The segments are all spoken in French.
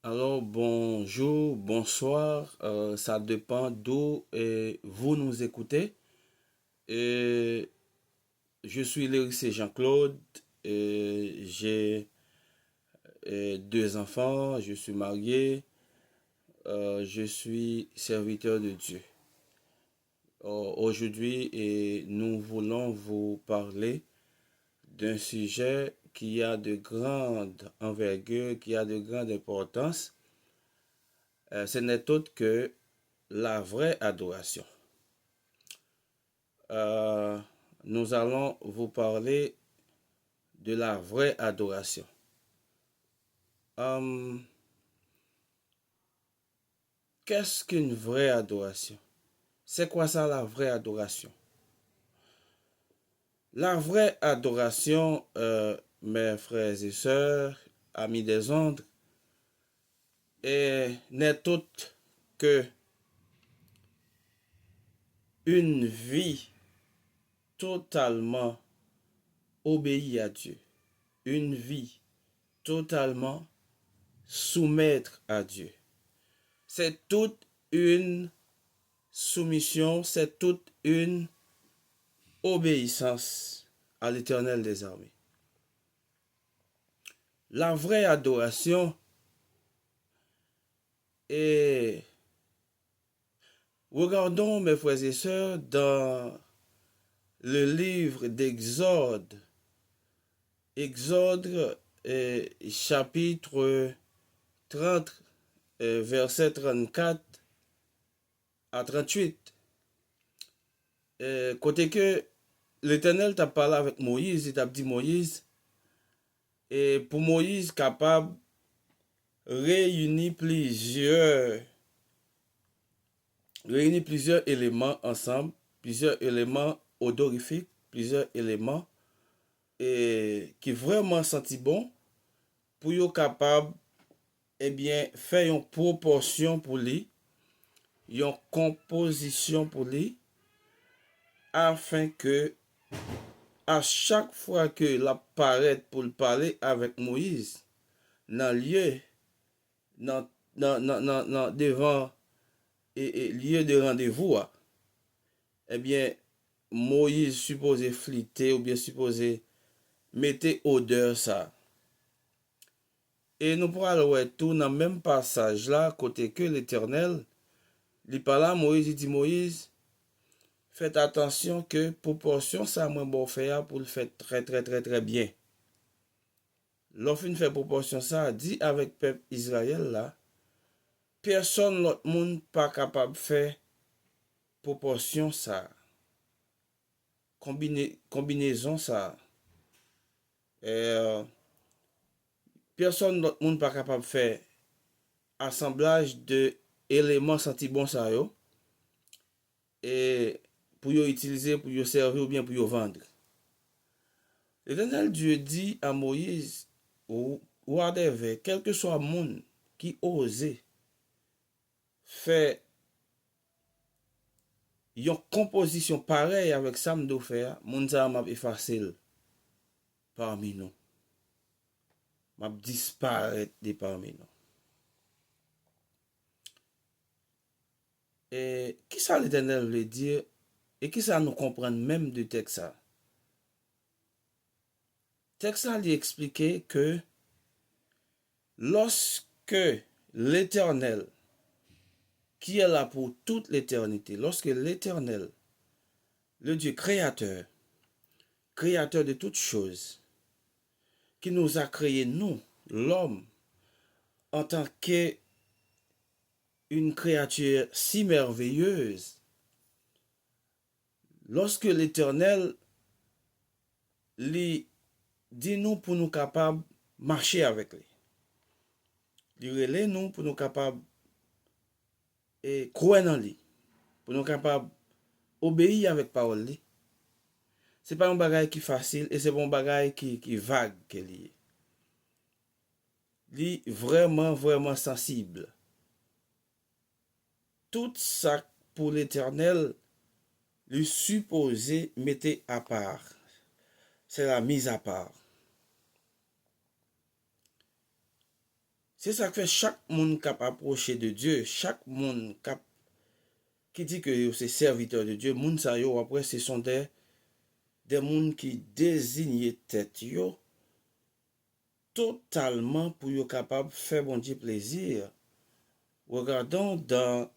Alors, bonjour, bonsoir, ça dépend d'où vous nous écoutez. Et je suis Lérissé Jean-Claude, et j'ai deux enfants, je suis marié, je suis serviteur de Dieu. Aujourd'hui, nous voulons vous parler d'un sujet qui a de grande envergure, qui a de grande importance. Ce n'est autre que la vraie adoration. Euh, nous allons vous parler de la vraie adoration. Euh, Qu'est-ce qu'une vraie adoration? C'est quoi ça la vraie adoration? La vraie adoration, mes frères et sœurs, amis des ondes, n'est autre que une vie totalement obéie à Dieu, une vie totalement soumettre à Dieu. C'est toute une soumission, c'est toute une obéissance à l'Éternel des armées. La vraie adoration est... Regardons, mes frères et sœurs, dans le livre d'Exode, Exode chapitre 30, verset 34 à 38. Côté que l'Éternel t'a parlé avec Moïse, il t'a dit Moïse, et pour Moïse capable réunir plusieurs éléments ensemble, plusieurs éléments odorifiques, plusieurs éléments qui vraiment senti bon pour être capable faire une proportion pour lui, une composition pour lui, afin que à chaque fois que la paraît pour le parler avec Moïse, dans le lieu, devant lieu de rendez-vous, eh bien, Moïse supposé fliter ou bien supposé mettre odeur ça. Et nous pourrons aller tout dans le même passage là, côté que l'Éternel, il parle à Moïse, il dit Moïse, faites attention que proportion ça moi bon faire pour le faire très très très très bien. Lorsqu'on fait proportion ça, dit avec peuple Israël là, personne l'autre monde pas capable de faire proportion ça. Combinaison ça. Personne l'autre monde pas capable de faire assemblage de éléments senti bon ça yo et pour yo utiliser pour yo servir ou bien pour yo vendre. L'Éternel Dieu dit à Moïse ou à David, quel que soit le monde qui ose faire une composition pareille avec ça m'do faire, moun sa m'a effacé parmi nous. M'a disparaître de parmi nous. Et qui ça l'Éternel veut dire et qui ça nous comprendre même de texte ça? Texte ça lui expliquait que lorsque l'Éternel qui est là pour toute l'éternité, lorsque l'Éternel, le Dieu créateur, créateur de toutes choses, qui nous a créé, nous, l'homme, en tant qu'une créature si merveilleuse, lorsque l'Éternel lui dit nous pour nous capables de marcher avec lui, il relève nous pour nous capables de croire dans lui, pour nous capables d'obéir avec parole lui. C'est pas un bagage qui est facile et c'est pas un bagage qui vague que lié. Li vraiment vraiment sensible. Tout ça pour l'Éternel lui supposé mettre à part. C'est la mise à part. C'est ça que fait chaque monde qui approché de Dieu, chaque monde qui dit que c'est serviteur de Dieu, monde ça yo après ce sont des monde qui désignent tête yo totalement pour yo capable faire bon Dieu plaisir. Regardons dans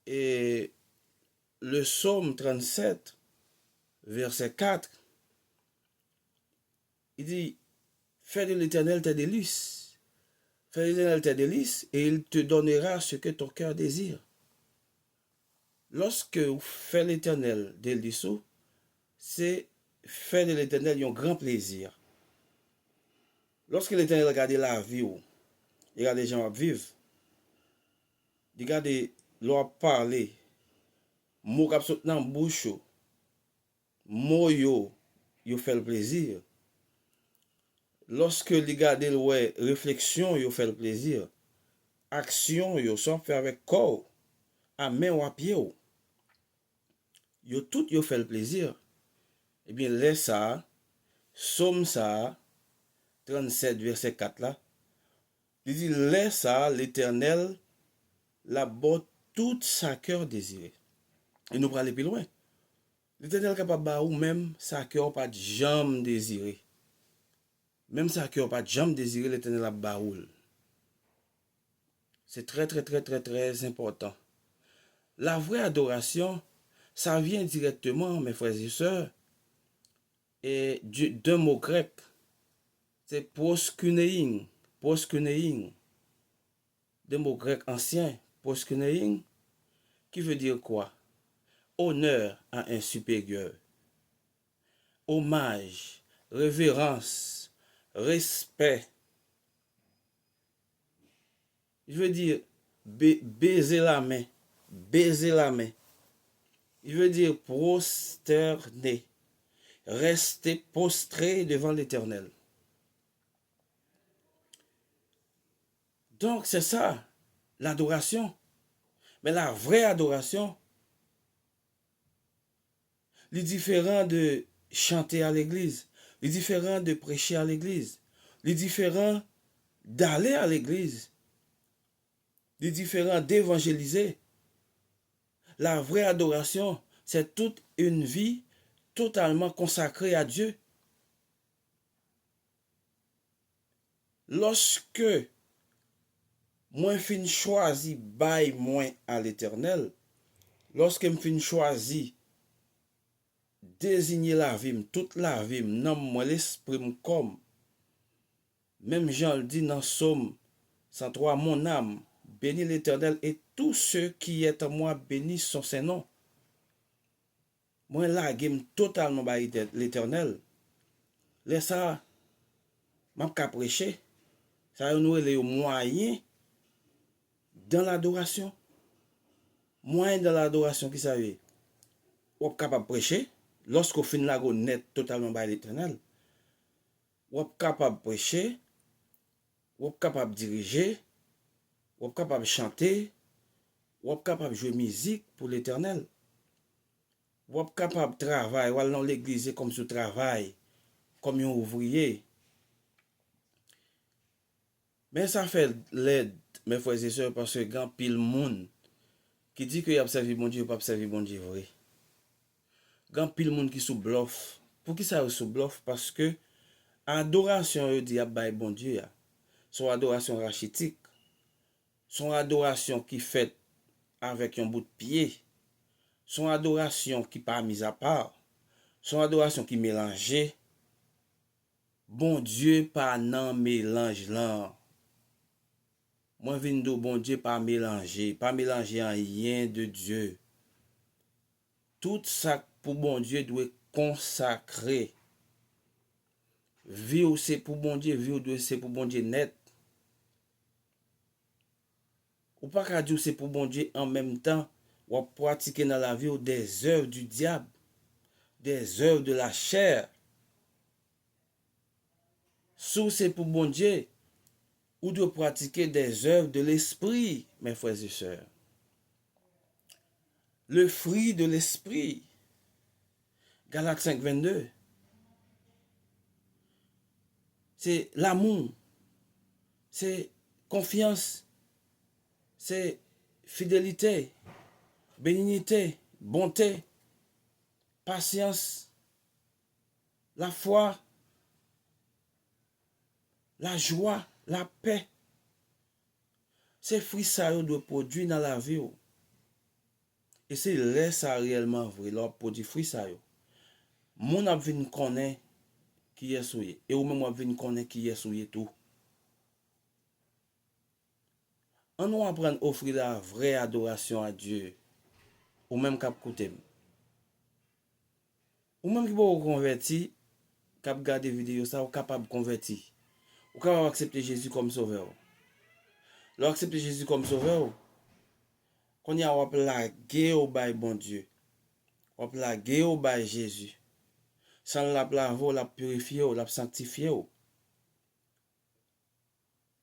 le psaume 37 verset 4. Il dit fais de l'Éternel tes délices. Fais de l'Éternel tes délices et il te donnera ce que ton cœur désire. Lorsque vous faites l'Éternel délices, c'est faire de l'Éternel un grand plaisir. Lorsque l'Éternel regarde la vie, il regarde les gens qui vivent, il regarde leur parler, mots qui sont dans la bouche, mots yo fait le plaisir. Lorsque il regarde ouais, réflexion, yo fait le plaisir. Action, yo sont fait avec corps, à main ou à pied. Yo tout yo fait le plaisir. Eh bien, laisse ça, somme ça, 37 verset 4 là, il dit, laisse ça, l'Éternel, la botte toute sa cœur désiré. Et nous pour aller plus loin. L'Éternel capable de ou même sa cœur pas de jambe désiré. Même sa cœur pas de jambe désiré, l'Éternel a baoul. C'est très très très très très important. La vraie adoration, ça vient directement, mes frères et sœurs, et d'un mot grec. C'est proskunein. Proskunein. D'un mot grec ancien. Proskunein, qui veut dire quoi? Honneur à un supérieur. Hommage, révérence, respect. Je veux dire baiser la main. Baiser la main. Il veut dire prosterner. Rester prostré devant l'Éternel. Donc c'est ça, l'adoration. Mais la vraie adoration, les différents de chanter à l'église, les différents de prêcher à l'église, les différents d'aller à l'église, les différents d'évangéliser. La vraie adoration, c'est toute une vie totalement consacrée à Dieu. Lorsque moi fin choisi bail moins à l'Éternel, lorsque me fin choisi désigner la vie, toute la vie, non moi l'esprit comme même Jean le dit dans Somme 103, mon âme bénit l'Éternel et tous ceux qui est en moi bénissent son Saint-Nom. Moi là game totalement by l'Éternel. Laisse ça m'a qu'à prêcher. Ça nous les moyens dans l'adoration. Moyen dans l'adoration qui ça veut. Ou capable prêcher lorsqu'on finit la go net totalement by l'Éternel. Ou capable prêcher, ou capable diriger, ou capable chanter, ou capable jouer musique pour l'Éternel. Ou capable travailler, ou aller dans l'église comme ce travail, comme un ouvrier. Mais ça fait l'aide, mes frères et sœurs, parce que grand pile monde qui dit qu'il a servi bon Dieu, pas servi bon Dieu vrai. Grand pile monde qui sous bluff. Pour qui ça sous bluff? Parce que adoration dit à bon Dieu, son adoration rachitique, son adoration qui fait avec un bout de pied, son adoration qui pas mise à part, son adoration qui mélangée. Bon Dieu pas nan mélange là. Moi vinn do bon Dieu pas mélanger rien de Dieu. Tout ça pour bon Dieu doit consacrer. Vie c'est pour bon Dieu, vie c'est pour bon Dieu net. Ou pas qu'à dire c'est pour bon Dieu en même temps, ou pratiquer dans la vie des œuvres du diable, des œuvres de la chair. Sous c'est pour bon Dieu, ou de pratiquer des œuvres de l'esprit, mes frères et sœurs. Le fruit de l'esprit. Galates 5, 22. C'est l'amour, c'est confiance, c'est fidélité, bénignité, bonté, patience, la foi, la joie, la paix. Ces fruits ça doivent produire dans la vie. Et c'est là ça réellement vrai, leur produit fruits ça. Mon a vinn connaît qui est souillé et ou même a vinn connaît qui est souillé tout. On nous apprend à offrir la vraie adoration à Dieu ou même cap côté. Ou même qui peut convertir, cap garder vidéo ça ou capable convertir. Ou capable accepter Jésus comme sauveur. Leur accepter Jésus comme sauveur, qu'on y a ou la guerre au bail bon Dieu. Ou la guerre au bail Jésus. Sans la lavo, la purifier, la sanctifier.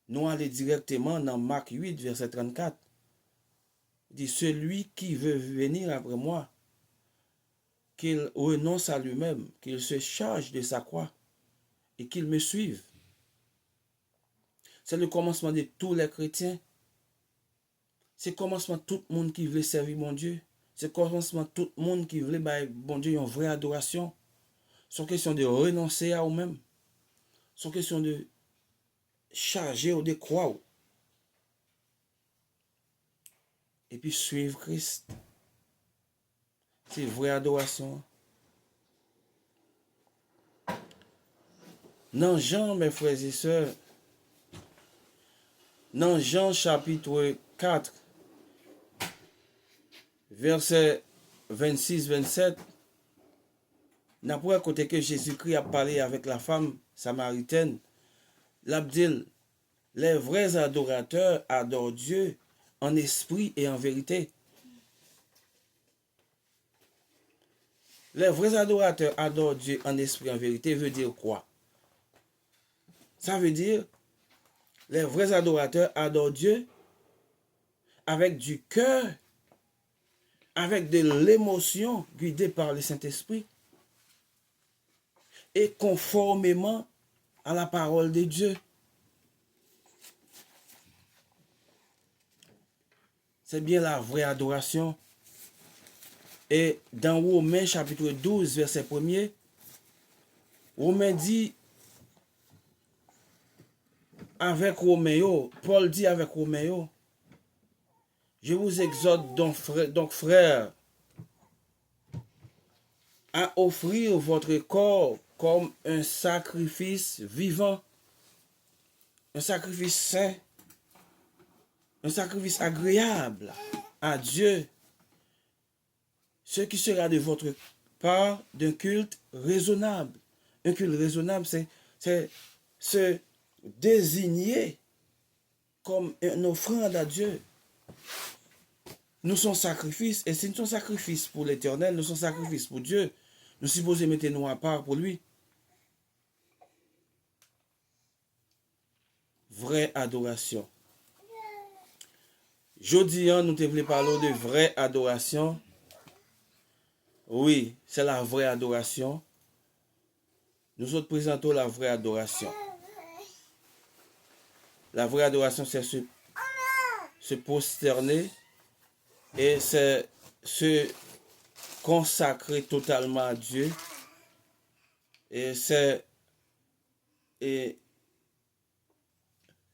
Nous allons directement dans Marc 8, verset 34. Il dit, celui qui veut venir après moi, qu'il renonce à lui-même, qu'il se charge de sa croix et qu'il me suive. C'est le commencement de tous les chrétiens. C'est le commencement de tout le monde qui veut servir mon Dieu. C'est le commencement de tout le monde qui veut, bon Dieu, une vraie adoration. C'est une question de renoncer à eux-mêmes. C'est une question de charger ou de croire. Et puis suivre Christ. C'est une vraie adoration. Dans Jean, mes frères et sœurs, dans Jean chapitre 4, verset 26-27, n'a pas côté que Jésus-Christ a parlé avec la femme samaritaine. L'abdil, les vrais adorateurs adorent Dieu en esprit et en vérité. Les vrais adorateurs adorent Dieu en esprit et en vérité veut dire quoi? Ça veut dire, les vrais adorateurs adorent Dieu avec du cœur, avec de l'émotion guidée par le Saint-Esprit et conformément à la parole de Dieu. C'est bien la vraie adoration. Et dans Romains chapitre 12, verset 1er, Romain dit avec Roméo, Paul dit avec Roméo, je vous exhorte donc frères, à offrir votre corps comme un sacrifice vivant, un sacrifice saint, un sacrifice agréable à Dieu, ce qui sera de votre part d'un culte raisonnable. Un culte raisonnable, c'est se désigner comme une offrande à Dieu. Nous sommes sacrifices, et si nous sommes sacrifices pour l'Éternel, nous sommes sacrifices pour Dieu, nous supposons mettre nous à part pour lui. Vraie adoration. Jeudi, nous te voulons parler de vraie adoration. Oui, c'est la vraie adoration. Nous autres présentons la vraie adoration. La vraie adoration, c'est se prosterner et c'est se consacrer totalement à Dieu. Et c'est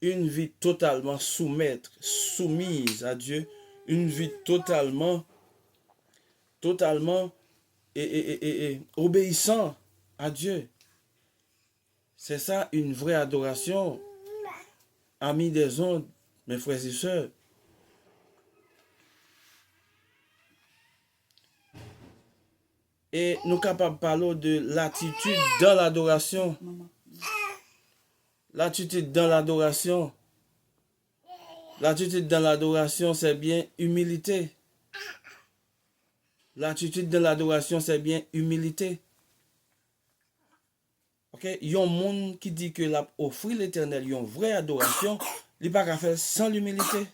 une vie totalement soumise à Dieu. Une vie totalement obéissant à Dieu. C'est ça une vraie adoration. Amis des ondes, mes frères et sœurs. Et nous sommes capables de parler de l'attitude dans l'adoration. L'attitude dans l'adoration. L'attitude dans l'adoration, c'est bien humilité. L'attitude dans l'adoration, c'est bien humilité. Ok? Il y a un monde qui dit que l'offrir l'Éternel, il y a une vraie adoration, il n'y a pas qu'à faire sans l'humilité.